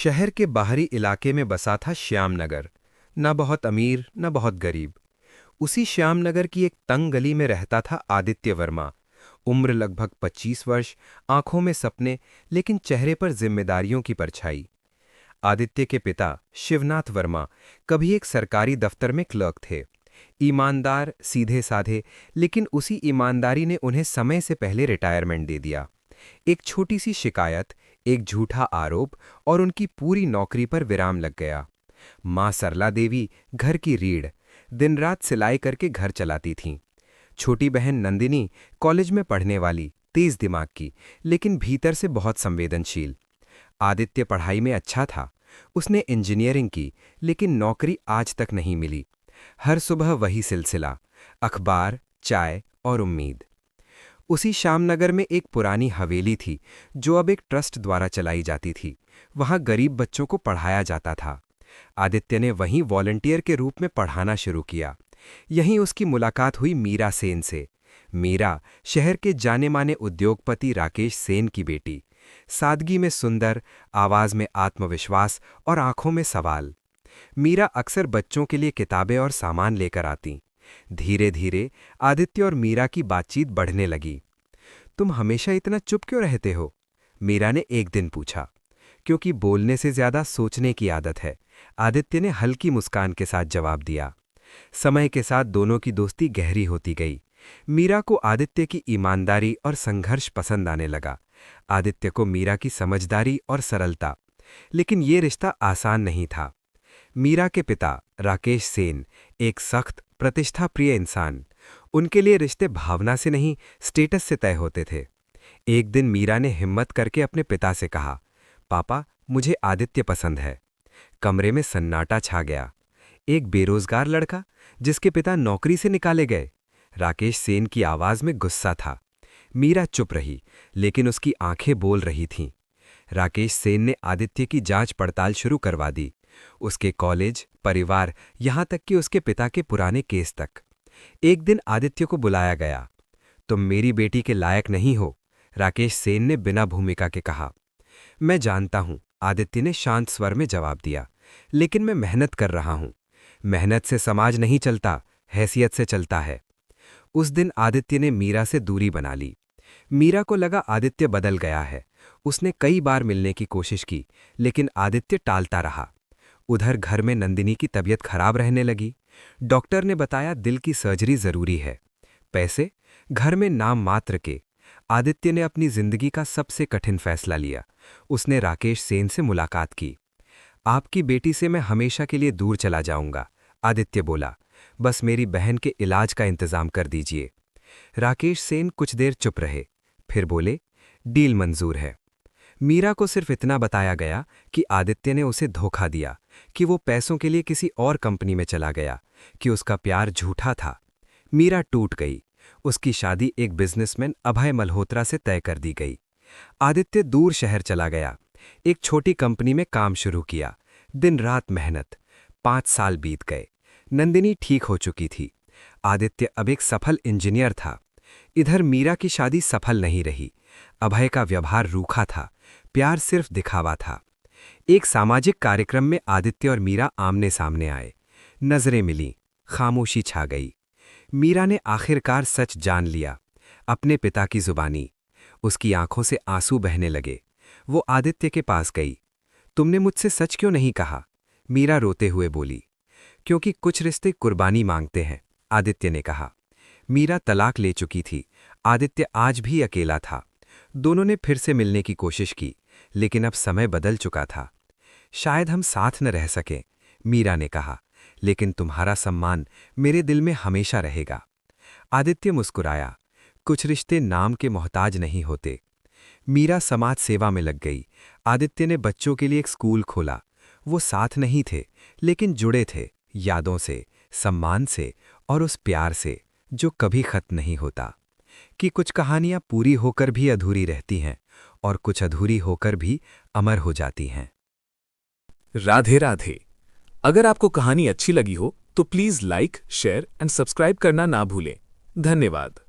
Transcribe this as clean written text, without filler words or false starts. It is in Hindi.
शहर के बाहरी इलाके में बसा था श्यामनगर। न बहुत अमीर न बहुत गरीब। उसी श्यामनगर की एक तंग गली में रहता था आदित्य वर्मा। उम्र लगभग 25 वर्ष, आंखों में सपने, लेकिन चेहरे पर जिम्मेदारियों की परछाई। आदित्य के पिता शिवनाथ वर्मा कभी एक सरकारी दफ्तर में क्लर्क थे। ईमानदार, सीधे साधे, लेकिन उसी ईमानदारी ने उन्हें समय से पहले रिटायरमेंट दे दिया। एक छोटी सी शिकायत, एक झूठा आरोप और उनकी पूरी नौकरी पर विराम लग गया। मां सरला देवी घर की रीढ़, दिन रात सिलाई करके घर चलाती थीं। छोटी बहन नंदिनी कॉलेज में पढ़ने वाली, तेज दिमाग की, लेकिन भीतर से बहुत संवेदनशील। आदित्य पढ़ाई में अच्छा था। उसने इंजीनियरिंग की, लेकिन नौकरी आज तक नहीं मिली। हर सुबह वही सिलसिला, अखबार, चाय और उम्मीद। उसी श्यामनगर में एक पुरानी हवेली थी जो अब एक ट्रस्ट द्वारा चलाई जाती थी। वहां गरीब बच्चों को पढ़ाया जाता था। आदित्य ने वहीं वॉलंटियर के रूप में पढ़ाना शुरू किया। यहीं उसकी मुलाकात हुई मीरा सेन से। मीरा शहर के जाने माने उद्योगपति राकेश सेन की बेटी। सादगी में सुंदर, आवाज में आत्मविश्वास और आंखों में सवाल। मीरा अक्सर बच्चों के लिए किताबें और सामान लेकर आती। धीरे धीरे आदित्य और मीरा की बातचीत बढ़ने लगी। तुम हमेशा इतना चुप क्यों रहते हो? मीरा ने एक दिन पूछा। क्योंकि बोलने से ज्यादा सोचने की आदत है, आदित्य ने हल्की मुस्कान के साथ जवाब दिया। समय के साथ दोनों की दोस्ती गहरी होती गई। मीरा को आदित्य की ईमानदारी और संघर्ष पसंद आने लगा। आदित्य को मीरा की समझदारी और सरलता। लेकिन ये रिश्ता आसान नहीं था। मीरा के पिता राकेश सेन एक सख्त, प्रतिष्ठा प्रिय इंसान। उनके लिए रिश्ते भावना से नहीं, स्टेटस से तय होते थे। एक दिन मीरा ने हिम्मत करके अपने पिता से कहा, पापा, मुझे आदित्य पसंद है। कमरे में सन्नाटा छा गया। एक बेरोजगार लड़का जिसके पिता नौकरी से निकाले गए। राकेश सेन की आवाज में गुस्सा था। मीरा चुप रही, लेकिन उसकी आंखें बोल रही थीं। राकेश सेन ने आदित्य की जांच पड़ताल शुरू करवा दी। उसके कॉलेज, परिवार, यहां तक कि उसके पिता के पुराने केस तक। एक दिन आदित्य को बुलाया गया। तुम मेरी बेटी के लायक नहीं हो, राकेश सेन ने बिना भूमिका के कहा। मैं जानता हूं, आदित्य ने शांत स्वर में जवाब दिया, लेकिन मैं मेहनत कर रहा हूं। मेहनत से समाज नहीं चलता, हैसियत से चलता है। उस दिन आदित्य ने मीरा से दूरी बना ली। मीरा को लगा आदित्य बदल गया है। उसने कई बार मिलने की कोशिश की, लेकिन आदित्य टालता रहा। उधर घर में नंदिनी की तबीयत खराब रहने लगी। डॉक्टर ने बताया दिल की सर्जरी जरूरी है। पैसे घर में नाम मात्र के। आदित्य ने अपनी जिंदगी का सबसे कठिन फैसला लिया। उसने राकेश सेन से मुलाकात की। आपकी बेटी से मैं हमेशा के लिए दूर चला जाऊंगा, आदित्य बोला। बस मेरी बहन के इलाज का इंतजाम कर दीजिए। राकेश सेन कुछ देर चुप रहे, फिर बोले, डील मंजूर है। मीरा को सिर्फ इतना बताया गया कि आदित्य ने उसे धोखा दिया, कि वो पैसों के लिए किसी और कंपनी में चला गया, कि उसका प्यार झूठा था। मीरा टूट गई। उसकी शादी एक बिजनेसमैन अभय मल्होत्रा से तय कर दी गई। आदित्य दूर शहर चला गया। एक छोटी कंपनी में काम शुरू किया। दिन रात मेहनत। 5 साल बीत गए। नंदिनी ठीक हो चुकी थी। आदित्य अब एक सफल इंजीनियर था। इधर मीरा की शादी सफल नहीं रही। अभय का व्यवहार रूखा था। प्यार सिर्फ दिखावा था। एक सामाजिक कार्यक्रम में आदित्य और मीरा आमने सामने आए। नजरें मिलीं, खामोशी छा गई। मीरा ने आखिरकार सच जान लिया, अपने पिता की जुबानी। उसकी आंखों से आंसू बहने लगे। वो आदित्य के पास गई। तुमने मुझसे सच क्यों नहीं कहा? मीरा रोते हुए बोली। क्योंकि कुछ रिश्ते कुर्बानी मांगते हैं, आदित्य ने कहा। मीरा तलाक ले चुकी थी। आदित्य आज भी अकेला था। दोनों ने फिर से मिलने की कोशिश की, लेकिन अब समय बदल चुका था। शायद हम साथ न रह सकें, मीरा ने कहा, लेकिन तुम्हारा सम्मान मेरे दिल में हमेशा रहेगा। आदित्य मुस्कुराया। कुछ रिश्ते नाम के मोहताज नहीं होते। मीरा समाज सेवा में लग गई। आदित्य ने बच्चों के लिए एक स्कूल खोला। वो साथ नहीं थे, लेकिन जुड़े थे, यादों से, सम्मान से और उस प्यार से जो कभी खत्म नहीं होता। कि कुछ कहानियां पूरी होकर भी अधूरी रहती हैं और कुछ अधूरी होकर भी अमर हो जाती हैं। राधे राधे। अगर आपको कहानी अच्छी लगी हो तो please like, share and subscribe करना ना भूलें। धन्यवाद।